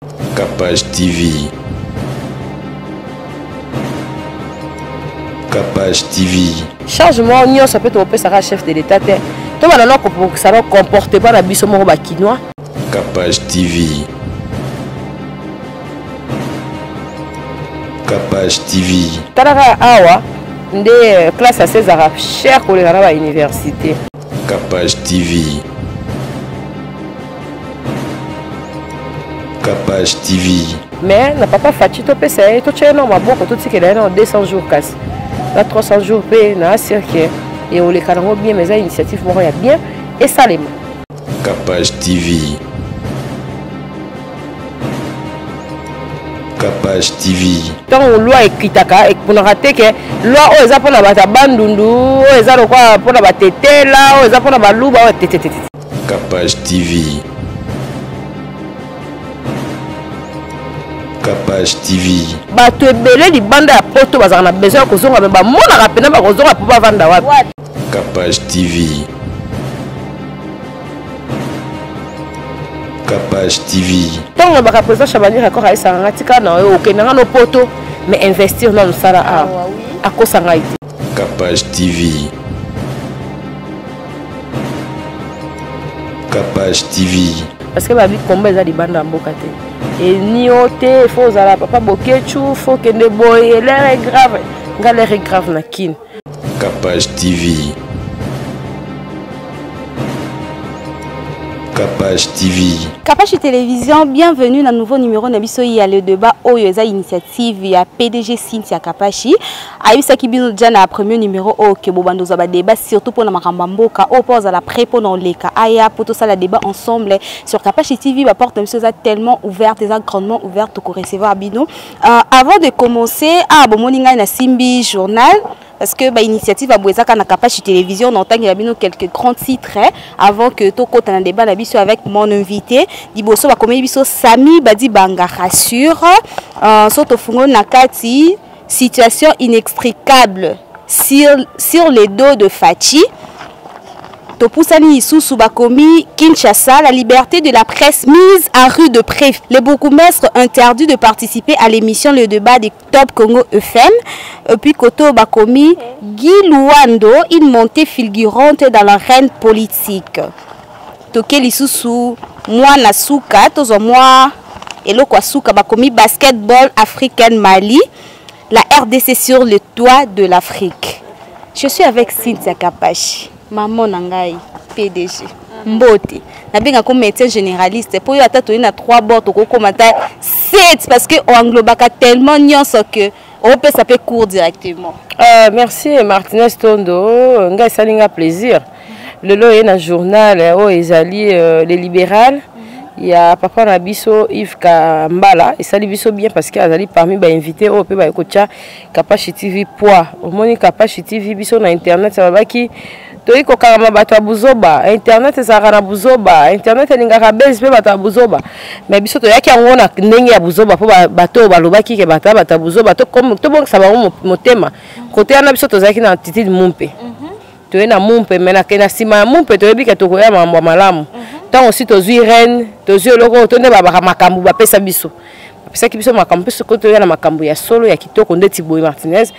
Capage TV. Capage TV. Changement, on ça peut te faire chef de l'État. Tout le monde ça va comporter pas la biso moro bakinois. Capage TV. Capage TV. Talaka awa de classe à 16 arabes cher collègue à la université. Capage TV. Capage TV. Mais na papa Fati to pesa to tchena maboko to tikela na 200 jours casse. La 300 jours pe na cirque et on les calango bien mais initiative moro ya bien et salema. Capage TV. Capage TV. Tant loi ekitaka et pour rater que loi o eza pona bata bandundu o eza lokwa pona batetela o eza pona baluba o tetetete. Capage TV. Capage TV. Bato ebele di banda ya poto bazana besoin ko zonga ba mona rapena ba ko zonga pour ba vanda wapi. Capage TV. Capage TV. Tant on va président Chabani encore à Sanga tika na o kenanga no poto mais investir dans le sala a ko sanga iti. Capage TV. Capage TV. Parce que babi combat za di banda mboka te. Et ni ote faut za la papa bokechu faut que ne boy l'air est grave. L'air est grave na kin. Capage TV. Capage TV. Capage Télévision, bienvenue dans le nouveau numéro Nabiso y a le débat Oyoza initiative ya PDG Cynthia Kapashi. Aïssa Kibino Djana premier numéro au Kebobando Zaba débat surtout pour la Makamboka au pose à la pré pour dans les cas aya pour tout ça la débat ensemble sur Capage TV la porte monsieur tellement ouverte et grandement ouverte pour recevoir Bino. Avant de commencer bon moninga na Simbi journal parce que l'initiative a Bouezaka na Capage Télévision, on entend qu'il y a quelques grands titres avant que Toko t'en débat la biso avec mon invité. Diboso va comme biso Sami Badi Banga rassure. Soto Fungo Nakati, situation inextricable sur les dos de Fati. Topusani Isusu Bakomi, Kinshasa, la liberté de la presse mise à rude preuve. Le bourgmestre interdit de participer à l'émission Le Débat des Top Congo FM. Et puis Koto Bakomi, Guy Luando, une montée fulgurante dans l'arène politique. Toke Lisusu, moi Nasuka, tozo moi, Eloko Asuka Bakomi, basketball africaine Mali, la RDC sur le toit de l'Afrique. Je suis avec Cynthia Kapashi. Maman Nangai, PDG. Mbote. Nabenga comme médecin généraliste. Pour y attendre, il y a 3 bords, tu commentaire 7 parce que on englobe tellement nyons que on peut s'appeler court directement. Merci Martinez Tondo. Ngai salinga plaisir. Le lot est dans le journal les libérales. Il y a papa Nabiso Yves Kambala et ça lui biso bien parce qu'il a parmi les invités au pays Kocha Capage TV poids. Au moins Capage TV biso na internet ça va qui toi ko kama bato buzoba internet ça kana buzoba internet ninga base pe bato buzoba mais biso to yaki ngona ndenge ya buzoba po bato balobaki ke bato buzoba to comme to bon ça va motema côté na biso to zaki na titi mumpe to na mumpe mais na kena sima mumpe to yebi ke to ko ya mambo malamu. Tant aussi tozui reine tozui loko tonde baba makambu ba pesa biso pesa ki biso makambu biso ko toya na makambu ya solo ya kitoko ndeti Boy Martinez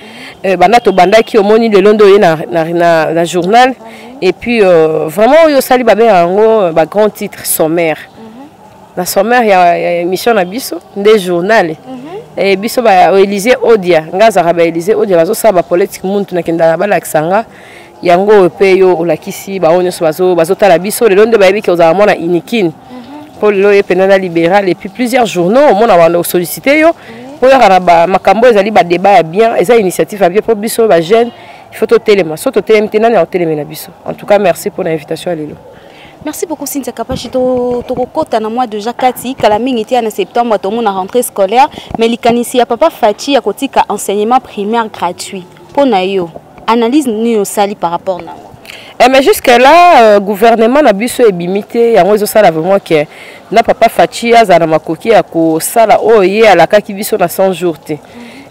bana to bandaki omoni le londo ye na journal et puis vraiment yo sali ba yango ba grand titre sommaire na sommaire ya émission na biso ndé journal et biso ba Élysée Odia ngaza ba Élysée Odia bazo sa ba politique muntu na kenda ba laksanga yango peyo olakisi baonyo bazo tala biso le londe bayebi ke ozamona inikine pour le penana libéral et puis plusieurs journaux on a sollicité yo pour yara ba makambo ezali ba débat bien eza initiative bien pour biso ba jeune il faut to telema so to telema tenana na telema na biso en tout cas merci pour l'invitation à lelo. Merci beaucoup Cynthia Kapashi to kokota na mois de Jakati kala mingi ti en septembre to mon rentrée scolaire mais likanisi ya papa Fati ya kotika enseignement primaire gratuit pour na yo. Analyse nous sali par rapport à mais jusque là gouvernement na biso est limité yango zo sala vraiment que na papa Fati azana makoki ya ko sala oye alaka ki biso na 100 jours te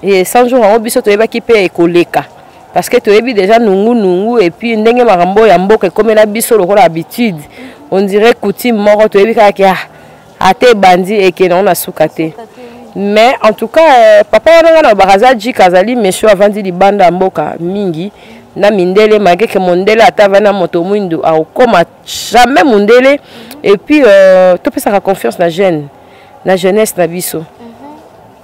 et 100 jours en biso to yebaki pe ekoleka parce que to yebi déjà nungu et puis ndenge makambo ya mboka comme na biso lokola habitude on dirait coutume moko to yebi ka ate bandi et que non a soukate. Mais en tout cas papa on a baraza dit kazali monsieur avant dit libanda mboka mingi na mindele malgré que mondele atavana moto mundo a koma jamais mondele et puis tout peut ça confiance na jeune na jeunesse na biso.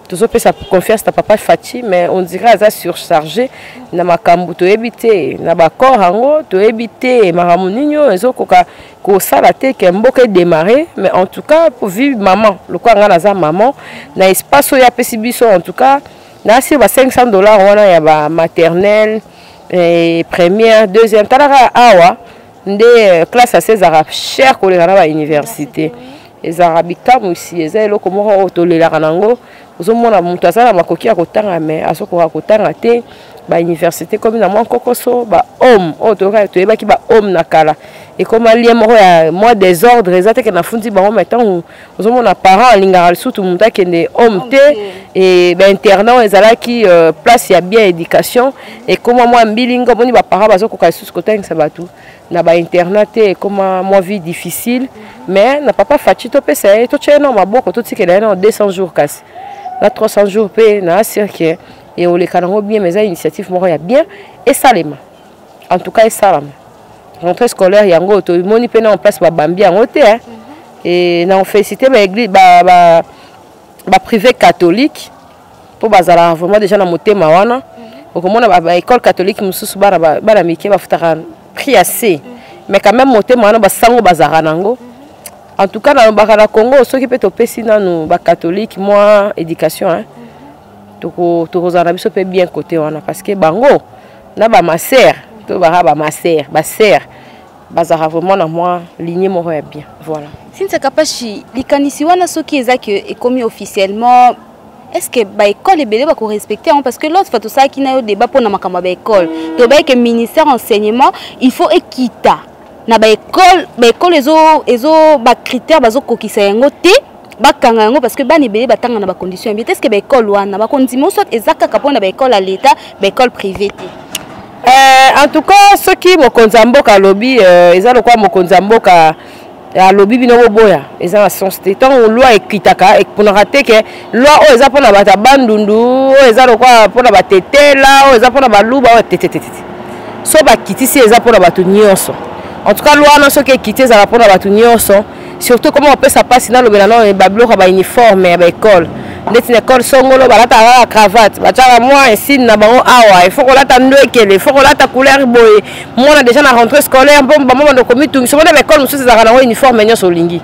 Tout ça peut ça confiance ta papa Fati mais on dirait ça surchargé na makambu to ebité na ba corps hango to ebité maramuninyo ezokoka ko sala te ke mboka démarrer mais en tout cas pour vivre maman le quoi ngana za maman na espace ya pesi biso en tout cas na si ba $500 wana ya ba maternelle et première deuxième talara awa nde classe à 16 arabes cher ko le na ba université les arabika aussi ezelo ko mo to le la kanango uzomona mutu azala makoki ya kotanga mais asokoka kotanga te ba université comme na mwa kokoso ba homme otoka to yebaki ba homme na kala et comme alien moko ya moi désordre ezate ke na fundi bango maintenant uzomona parents alingara surtout mutu akende homme te et ba internat ezalaki place ya bien éducation et comme moi mbilingo boni ba parents bazokoka sous kotanga sabatu na ba internat te comme moi vie difficile mais na papa Fati to pesa to tchena maboko to tikela na 200 jours kasi na 300 jours pe na cirque et on les canons bien mais initiative moko ya bien et salema en tout cas et salama rentrée scolaire yango to moni pe na en place ba bambi yango te et na on féliciter ba église ba privé catholique pour bazala vraiment déjà na motema wana okomona ba école catholique mususu bana mike ba futaka prix assez mais quand même motema wana ba sango bazara nango. En tout cas, dans le Congo, ceux qui peuvent opérer dans nos catholiques, moi, éducation, hein, tout le bien côté parce que bango, na ba ma sœur, tout ma sœur, bazara vraiment na moi lignée mo bien, voilà. Si c'est capable, les canisiwana ceux qui est commis officiellement, est-ce que ba école est belle ba ko respecter parce que l'autre fois tout ça qui na yo débat pour na makamba ba école, to ba que ministère enseignement, il faut équiter. Na ba école ezo ba critères bazo kokisa yango te ba kanga yango parce que ba nebele batanga na ba conditions bien est-ce que ba école wana ba kondimo soit ezaka kapona ba école à l'état ba école privée te en tout cas ceux qui mo konzamboka lobby ezalo kwa mo konzamboka a lobby bino boya eza na sens te tant loi ekitaka et pour rater que loi o eza pona bata bandundu o ezalo kwa pona batetela o eza pona baluba o tete so ba kitisi eza pona batu nyonso. En tout cas, loi non ce qui est quitté ça rapport à batunio sont surtout comment on peut ça passer dans le bénin et bablo ba uniforme et ba école net une école songolo ba la cravate ba tala moi ici na bango awa il faut qu'on la tande que il faut qu'on la ta couleur boy moi déjà na rentrée scolaire bon ba moment de commis tout sur l'école école monsieur ça na uniforme nyo so lingi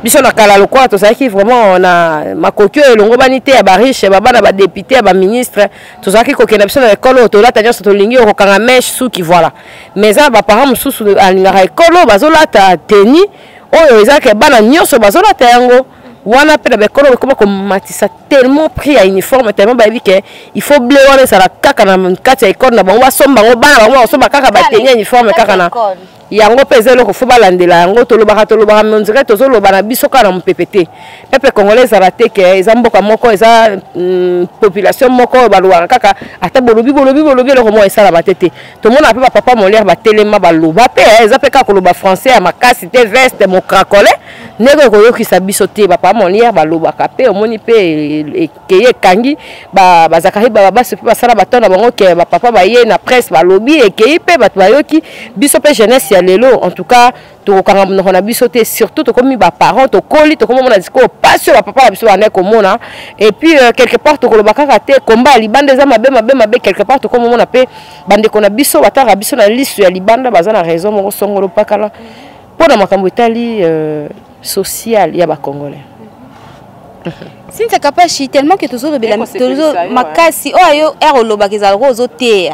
biso na kala lokwa to ça qui vraiment on a makokyo elongo banité ya ba riche ba bana ba député ba ministre to ça qui kokena biso na école to la tanya so to lingi ko kanga mèche sou qui voilà mais ça ba parents mususu alingara école bazola ta teni oyo ezaka bana nyonso bazola ta yango wana pe ba école ko matisa tellement pris à uniforme tellement ba bi que il faut blé wana ça la kaka na kati ya école na bango basomba ngo bana bango basomba kaka ba teni uniforme kaka na yango pezelo ko fuba landela yango to lobaka on dirait to zoloba na biso kana mpepete peuple congolais araté que ezamboka moko eza population moko balwa kaka ata bolobi le ko mo esala batete to mona pe papa molière batelema baloba pe ezape ka ko loba français ya makasi te veste mo cracolé nego ko yokisa biso te papa molière baloba ka pe omoni pe ekeye kangi bazakari baba se pe basala batona bango ke papa baye na presse balobi ekeye pe bat bayoki biso pe jeunesse lelo en tout cas to kanga on a bisoté surtout to comme ba parents to koli to comme on a dit ko pas sur papa la biso ane komona et puis quelque part to ko bakaka te combat libanda za mabe quelque part to comme on a pe bande ko na biso bataka biso na liste ya libanda bazana raison mo songolo pakala pona makambo itali social ya ba congolais. Si c'est capable tellement que toujours le makasi o ayo eroloba kezalo zo te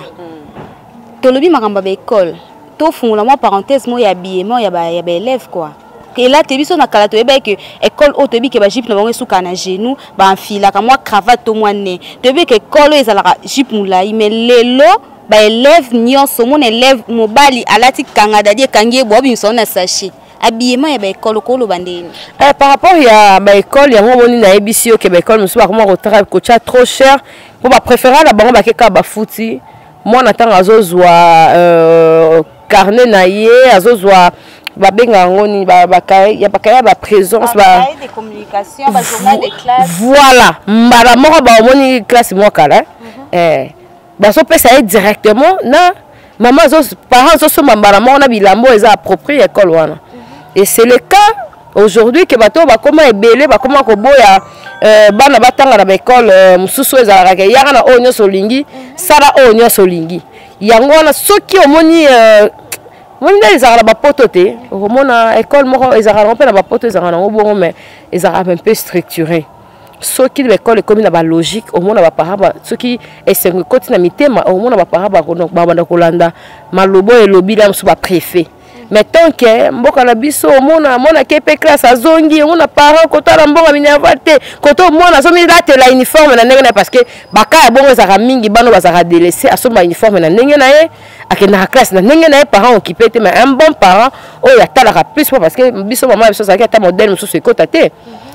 to lobi makamba ba école to fungula moi parenthèse moi ya habillement ya ba élève quoi et là te biso na kala to eba que école o te bi ke ba jupe na bango suka na genou ba enfila ka moi cravate to moi ne te bi que école ezala jupe mulai mais lelo ba élève nyonso mon élève mobali alati kanga dadi kangie bo biso na sachet habillement ya ba école ko lo bandeni par rapport ya ba école ya ngomoni na ebisi o ke ba école musu ba comment retraite ko cha trop cher pour ba préférer la bango ba ke ka ba futi moi natanga azozwa carnet na ye azozwa babenga ngoni ya bakaya ba présence ba de communication ba journal de classe voilà mbala moko ba omoni classe mo kala ba so pesa directement na maman zo parents zo so mbala moko na bilambo eza approprié école wana et c'est le cas aujourd'hui que bato ba koma ebele ba koma ko boya bana batanga na école mususu ezalaka ke yaka na onyo solingi sala onyo solingi yango wana soki omoni Mon ils ont la pototé, au moment école moko ils ont rompé la pototé, ils ont un bon mais ils ont un peu structuré. Ceux qui l'école est comme une logique, au moment la paraba, ceux qui est un côté na mitema, au moment la paraba kono baba kolanda, malobo et lobby là sous préfet. Mais tant que mboka na biso mona kepe classe azongi mona parent kota na mboka minervate koto mona so mi date la uniforme na ndenge parce que baka bongo za mingi bano bazaka délaissé asoma uniforme na ndenge na ye akena classe na ndenge na ye parent occupé te mais un bon parent o ya talaka plus parce que biso maman biso ça ta modèle musu se kota te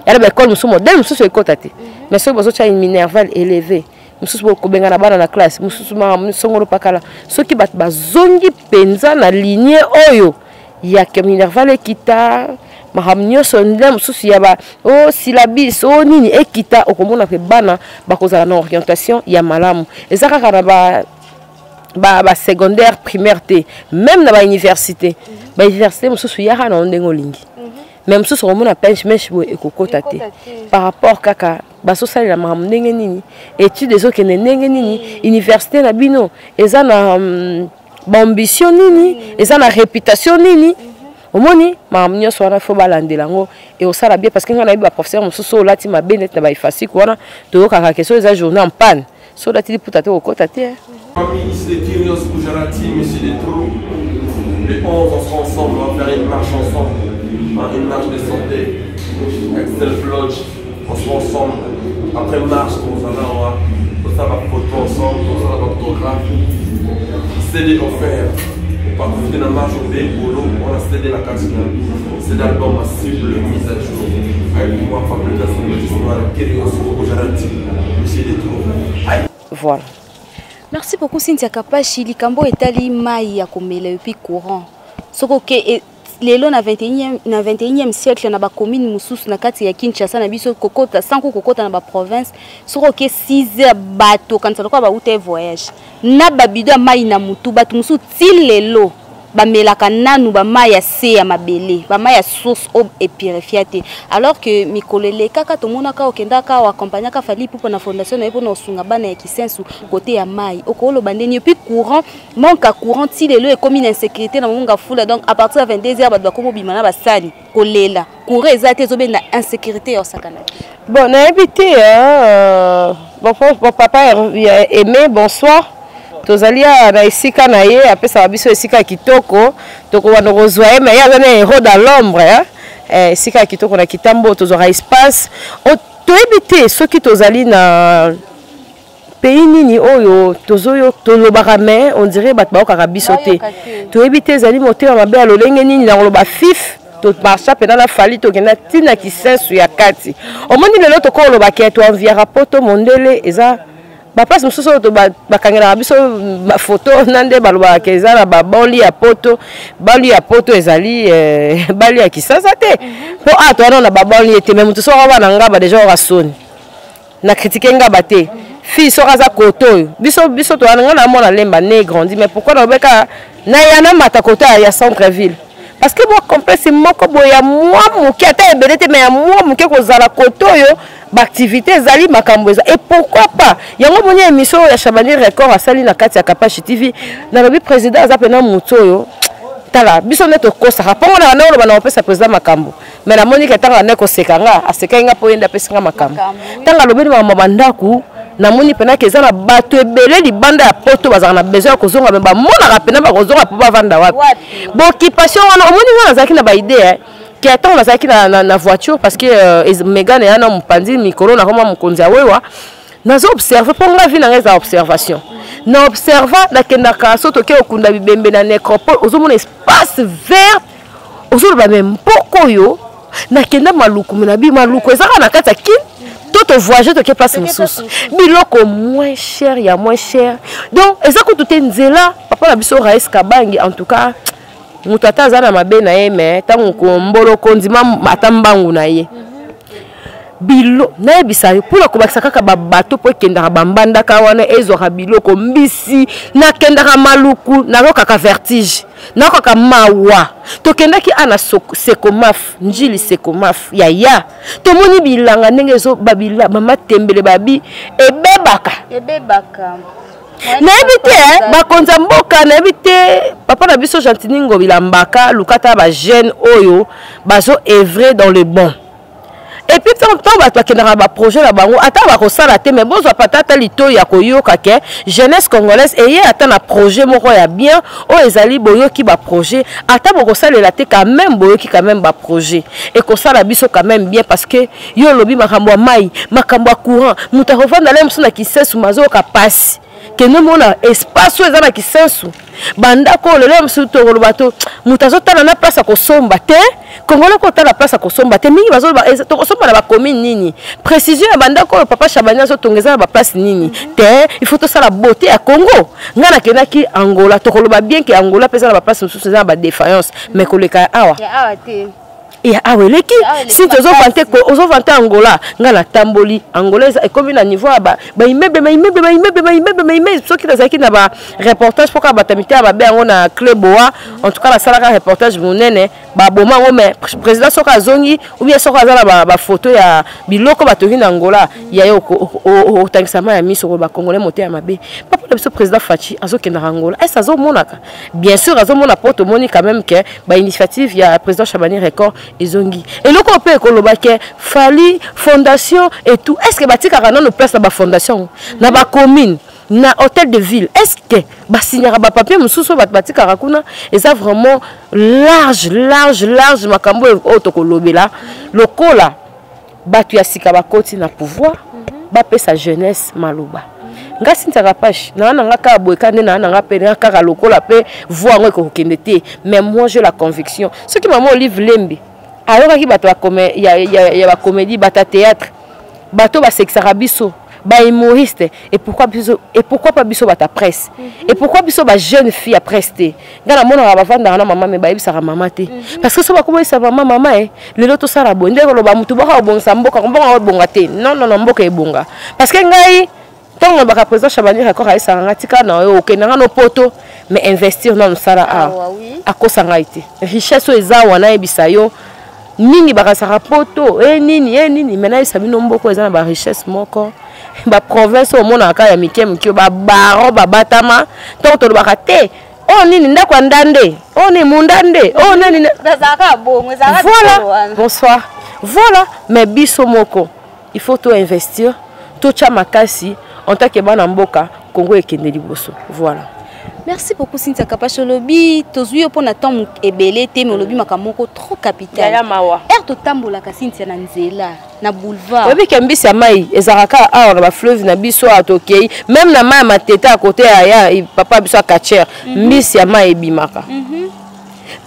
ya ba école musu modèle musu se kota te mais so bozo cha une minerval élevé musu bo kobenga na bana na classe musu ma songolo pakala so ki bat bazongi penza na lignée oyo ya ke minerval ekita mahamnyo sondem musu ya ba o syllabus o nini ekita okomona ke bana bakozala na orientation ya malamu ezaka kana ba secondaire primaire te même na ba université musu ya kana ndengo lingi même musu omona penche bo ekokota te par rapport kaka baso salela mahamu ndenge nini études ezoke ndenge nini université na bino eza na ambition nini eza na réputation nini omoni mahamu nyonso wana fo balandela ngo et osala bien parce que ngana ba professeur mususu olati mabe net na ba ifasi kwana toyokaka question eza journée en panne so lati liputa te okota te Famille, c'est Kyrios Gujarati, Monsieur Détrou. Les 11, on sera ensemble, on va faire une marche ensemble. Une marche de santé. Avec self-lodge, on sera ensemble. Après marche, on va faire ma photo ensemble, on sera l'orthographe. CD offert. On va profiter de la marche au Béboulot, on a CD la carte. C'est l'album à cible mise à jour. Avec moi, fabrication de l'histoire, Kyrios Gujarati, Monsieur Détrou. Voilà. Merci beaucoup Cynthia Kapashi. Likambo etali mai ya komela epi courant. Soko ke lelo na 21e siècle na ba commune mususu na kati ya Kinshasa na biso kokota sanko kokota na ba province. Soko ke 6 bato kanisa lokwa ba ute voyage. Na ba bido mai na mutu bato musu ti lelo ba melaka nanu ba mai ya se ya mabele, ba mai ya source eau et purifiée. Alors que mikolele kaka to monaka okenda ka accompagner ka fali pour na fondation na epo na osunga bana ya kisensu côté ya mai. Okolo bandeni puis courant, manque à courant ti lelo et comme une insécurité na monga fula donc à partir de 22h ba doit komo bimana ba sali kolela. Courant ezate zo ben na insécurité au sakana. Bon, na habité bon papa aimé bonsoir. Tozalia na esika na ye apesa biso esika kitoko toko wana kozwa mais ya zana héros dans l'ombre esika kitoko na kitambo tozora espace to habité ceux qui tozali na pays nini oyo tozoyo tolobaka mais on dirait bat ba okaka biso te to habité zali moteur mabe ya lolenge nini na loba fif to marcha pena la fali to kena tina kisensu ya kati omoni lelo to ko loba ke to enviera poto mondele eza ba place mususu to bakangela biso ba photo nande baloba keza na ba boli ya poto ezali bali ya kisasa te po to ana na ba boli ete même mususu wa na ngaba déjà wa soni na critiquer ngaba te fille so kaza koto biso to ana na mona lemba ne grandi mais pourquoi na beka na yana mata kota ya centre ville parce que moi complexe moko boya moi muki ata ebelete mais ya moi muki kozala koto yo activité zali makambo et pourquoi pas yango bonya émission ya Chabani record asali na kati ya Kapashi TV na lobi président azapena muto yo tala biso neto kosa rapongo na nalo bana opesa président makambo mais na Monique tanga neko sekanga asekenga po yenda pesinga makambo tanga lobi ma mandaku na moni pena keza na bato ebele libanda ya poto bazaka na besoin kozonga ba mona pena ba kozonga po bavanda wapi bon occupation wana omoni wana zaki na ba idée qui attend la zaki na voiture parce que Megan et un homme pandi micro na koma mukonzi awewa nazo observer pour nga vie na ngeza observation na observa na kendaka soto ke okunda bibembe na nécropole ozomona espace vert ozoloba même pokoyo na kenda maluku na bi maluku ezaka na kati ya kin toto voyager to ke place mususu biloko moins cher ya moins cher donc ezako tout nzela papa na biso Raes Kabangi en tout cas mutu ata aza na mabe na ye me ntango kombolo kondima ata mbangu na ye bilo nayebisa yo mpona kobakisa kaka babato mpo ekendaka bambandaka wana ezwaka biloko mbisi nakendaka maluku nakokaka vertige nakokaka mawa tokendaki ana sekomaf njili sekomaf yaya tomoni bilanga ndenge ezo babila bamatembele babi ebebaka nayebi te bakonza mboka nayebi te papa na biso Gentini bilambaka lukata ba jeune oyo bazo œuvrer dans le bon. Et puis tant que tu as un projet là-bas, attends, on va ça te mais bon, ça patata lito ya koyo kake jeunesse congolaise et attends un projet moko ya bien o ezali boyo ki ba projet attends on ça la te quand même boyo ki quand même ba projet et ko ça la biso quand même bien parce que yo lobi makambo mai makambo courant muta revanda la msuna kisesu mazo ka passe que nous mona espace où ezana kisesu banda ko lelo msu to bato mutazo tala na place ko somba te Congolais ko tala place ko somba te mingi bazo to ko somba na ba commune nini précision ya banda ko papa Chabania zo tongeza ba place nini te il faut to ça la beauté à Congo ngana kenaki Angola to ko loba bien que Angola pesa na ba place msu za ba défaillance mais ko le ka awa te et aweleki si tu ozo vanter Angola ngana tamboli angolaise et comme na niveau ba immeuble ceux qui nazaki na ba reportage pourquoi batamité ba be ngo na Cleboa en tout cas la sala reportage monene ba boma ngo mais président soka zongi ou bien soka za ba photo ya biloko batori na Angola ya yo o tankisama ya miso ba congolais moté ya mabe papa le président Fachi azokenda Angola est azo monaka bien sûr azo mona porte moni quand même que ba initiative ya président Chabani record ezongi et le copé kolobake fali fondation et tout est-ce que batika kana no place na ba fondation na ba commune na hôtel de ville est-ce que ba signera ba papier mususu batika rakuna et ça vraiment large makambo auto kolobela lokola batu ya sika bakoti na pouvoir ba pesa jeunesse maloba nga sintaka page na nga ka boyeka nde na nga pe na kaka lokola pe voix ngo ko kendete mais moi j'ai la conviction ce qui maman Olive Lembi alors qui bato ya ba comédie bata théâtre bato ba sexara biso ba humoriste et pourquoi pas biso bata presse et pourquoi biso ba jeune fille à prester ngana mona ba vanda na maman me ba ibisa maman te parce que so ba komo isa maman le loto sara bonde ko ba mutu ba ka bonga mboka mbonga bonga te non mboka ebonga parce que ngai tant baka président Chabani record a isa tika na yo okenda no poto mais investir dans sara a kosa ngaite richesse eza wana ebisa yo mingi bakasaka poto nini mena isabino mboko eza na ba richesse moko ba province au mona ka ya mikem ki ba baro ba batama to to baka te o nini ndako ndande o ne mundande o nani zaka bongo zaka voilà bonsoir voilà mais biso moko il faut tout investir tout cha makasi en tant que bana mboka Congo ekende liboso voilà. Merci beaucoup Cynthia Kapashi lobi tozui pour na temps ebele te mais lobi makamoko trop capital ya mawa er to tambola ka Cynthia na nzela na boulevard lobi kembisi ya mai ezaraka a na ba fleuve na biso atokei même na mai mateta à côté ya papa biso akacher mbisi ya mai ebimaka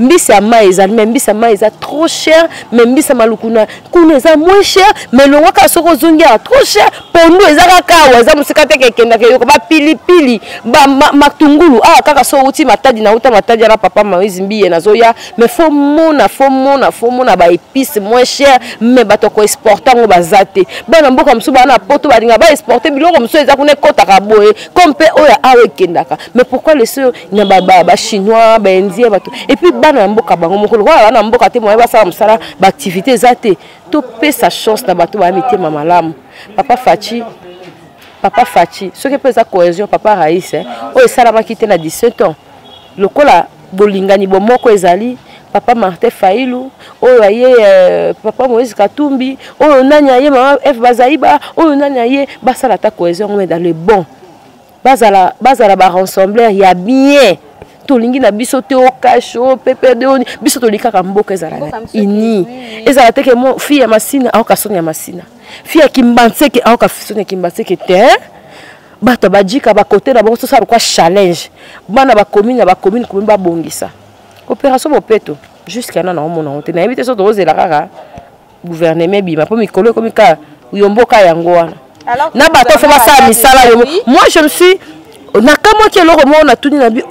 mbisi ya mai ezali mais mbisi ya mai eza trop cher mais mbisi ya malukuna kuna eza moins cher mais le waka soko zungia trop cher pondu eza kaka eza musika te kekenda ke yoko ba pilipili ba matungulu kaka so uti matadi na uta matadi na papa Moïse Mbiye nazoya mais faut mona ba épices moins cher mais bato ko exporter ngo bazate bana mboka msuba na poto balinga ba exporter biloko mso eza kuna kota ka boye comme pe oya awe kendaka mais pourquoi les ceux nya ba chinois ba indien bato et puis bana mboka bango mokolo wana mboka te moye basala musala ba activité zate to pe sa chance na bato ba mité mamalamu papa Fachi ce qui peut être cohésion papa Raïs o esala makite na 17 ans lokola bolingani bomoko ezali papa Martin Fayulu oyo aye papa Moïse Katumbi oyo nani aye mama F Bazaiba oyo nani aye basala ta cohésion mais dans le bon bazala ba rassembler ya bien tolingi na biso te o kasho pepe de oni biso tolikaka mboka ezala ini ezala te ke mo fille ya masina au kasoni ya masina fille ya kimbanseke au kasoni ya kimbanseke te bato bajika ba côté na bango so sa quoi challenge bana ba commune ba bongisa opération bopeto jusqu'à na mona honte na éviter so dozela kaka gouvernement bima po mikolo comme ka yomboka yango wana na bato fa sa misala yo moi je me suis nakamo ke loko mona tuni na bi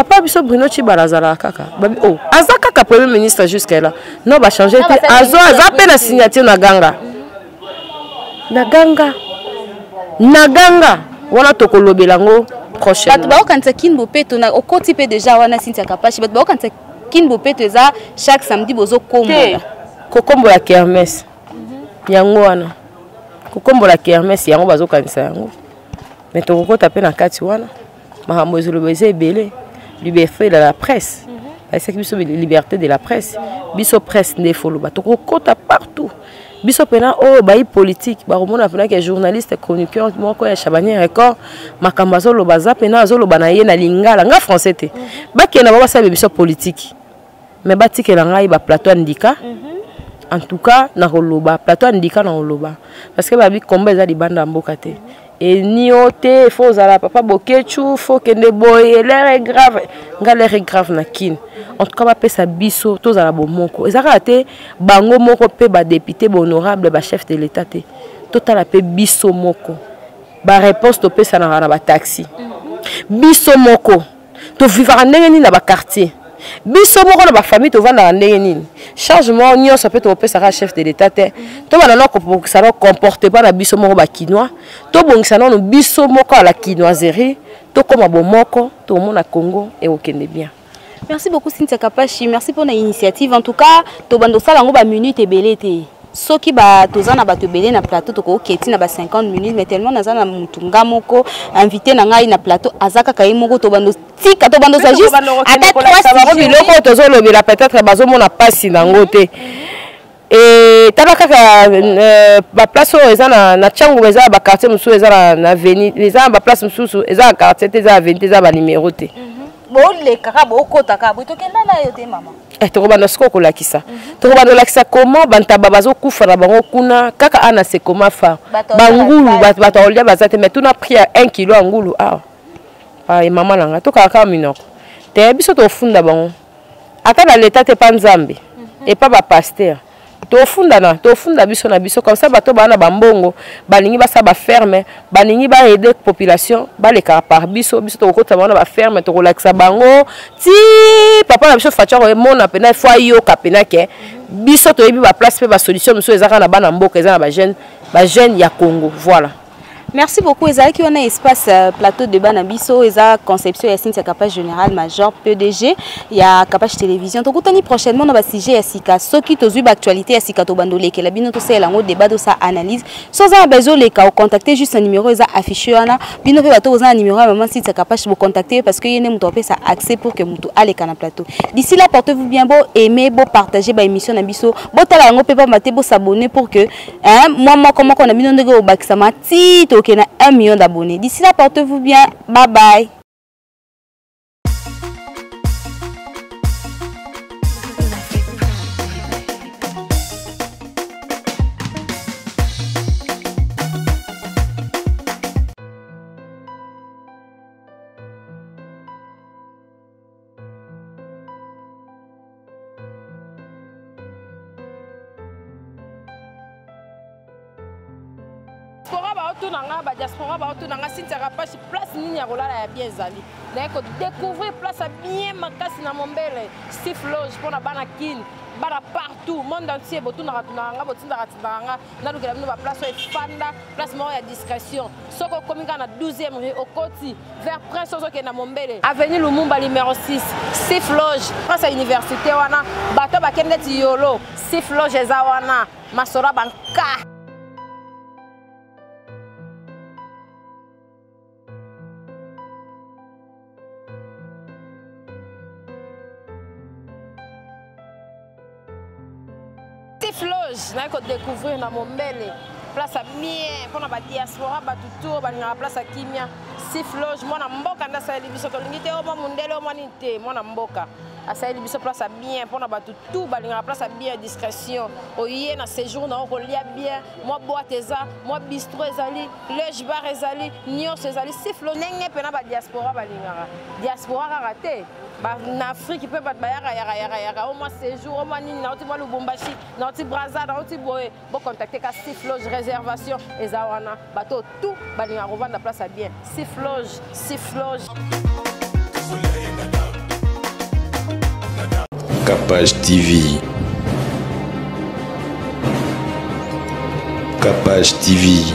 Papa biso Bruno Chibalazala kaka. Oh, aza kaka premier ministre jusqu'à là. Non, va changer. Azo peine la signature na ganga. Na ganga. Voilà tokolobelango prochaine. Bato ba okanta kinbo peto na okoti pe déjà wana Cynthia Kapashi. Bato ba okanta kinbo peto eza chaque samedi bozo kombola. Kokombola kermesse. Yango wana. Kokombola kermesse yango bazo kanisa yango. Mais tokokota pe na kati wana. Mahambo ezolobeza ebele. Liberté de la presse. C'est que liberté de la presse. Biso presse ne follow ba to kota partout. Biso pena oh bayi politique ba romona pena que journaliste chroniqueur moko ya Chabani record makambazo lo baza pena zo lo banaye na lingala nga français te. Ba kena ba sa biso politique. Mais ba tikela ngai ba plateau ndika. En tout cas na roloba plateau ndika na roloba parce que ba bi combat za di banda mboka te. Et ni ote faut ala papa bokechu faut que ne boy l'air est grave nga l'air est grave na kin en tout cas ba pesa biso tous ala bomoko ezaka te bango moko pe ba député ba honorable ba chef de l'état te total a pe biso moko ba réponse to pesa na ba taxi biso moko to vivre ndenge ni na ba quartier biso moko na ba famille to vanda ndenge nini changement nyonso peut to pesa chef de l'état te to bana na ko ça no comporter pas na biso moko ba kinois to bongisa no biso moko à la quinoiserie to koma bomoko to mona Congo et au Kenya bien. Merci beaucoup Cynthia Kapashi, merci pour l'initiative. En tout cas to bando sala ngo ba minute ebele te soki ba tozana ba tebele na plateau to ko keti na ba 50 minutes mais tellement nazana mutunga moko invité na ngai na plateau azaka kai moko to bando tika to bando sa juste ata 3 biloko tozo lobela peut-être bazo mona pasi nango te et tala kaka ba place eza na changu eza ba quartier musu eza na avenue eza ba place musu eza quartier te eza avenue eza ba numéro te bo le kaka bo kota ka bo to kenda na yo te mama tokobanda siko kolakisa tokobanda lakisa comment bantaba bazo kufa na bango kuna kaka ana se comment fa bangulu bato olia bazate mais tuna pris 1 kilo angulu et maman langa to kaka minoko te biso to funda bango ata na l'état te pa nzambe et pas ba pasteur to funda biso na biso comme ça bato bana bambongo balingi basa ba ferme balingi ba aider population ba le par biso to kota bana ba ferme to relaxa bango ti papa na biso facha ko mona pena fois yo kapena ke biso to yebi ba place pe ba solution biso ezaka na bana mboka ezana ba jeune ya Congo voilà. Merci beaucoup. Ezaki on a espace plateau de Banabiso, eza conception ya Cynthia Kapashi général major PDG ya Kapashi télévision. To kutani prochainement na ba sujet ya sika soki tozui ba actualité ya sika to bandoleke la bino to sala ngo débat de sa analyse. Soza bezo leka o contacter juste un numéro eza affiché wana bino pe bato oza numéro ya maman Cynthia Kapashi vous contacter parce que yene muto pe sa accès pour que muto aleka na plateau. D'ici là portez-vous bien, beau aimer, beau partager ba émission na biso, beau tala ngo pe pas mater, beau s'abonner pour que moi comment qu'on a bino ndenge o bakisa mati qui a 1 million d'abonnés. D'ici là, portez-vous bien. Bye bye. Diaspora ba otunanga Cynthia Kapashi place nini ya kolala ya bien zali donc découvrir place bien makasi na Mombele Steve Loge pour na bana kin bana partout monde entier botunanga tunanga botindaka tindanga na lukela bino ba place efanda place moko ya discrétion soko komika na 12e rue okoti vers Prince Ozoke na Mombele avenue Lumumba numéro 6 Steve Loge place à université wana bato bakende ti yolo Steve Loge eza wana masora banka. Loge, n'a qu'à découvrir dans Mombele, place à bien, pour la diaspora, batuto, la place à Kimia, Steve Loge, moi na mboka na sa libiso to lingite o mundele o manite, moi na mboka. À sa libiso place à bien, pour la batuto, la place à bien discrétion. O yé na séjour na o lia bien, moi boîte eza, moi bistrot ezali, Loge bar ezali, nyos ezali, Steve Loge nenge pena ba diaspora balingara. Diaspora raté. En Afrique, peut pas yara au moins séjour, au moins nini, nauti moi Lubumbashi, nauti Brazza, nauti boé, bon contacter qu'à Steve Loge réservation et zawana, bateau tout, balinga revendre la place à bien. Steve Loge. Capage TV. Capage TV.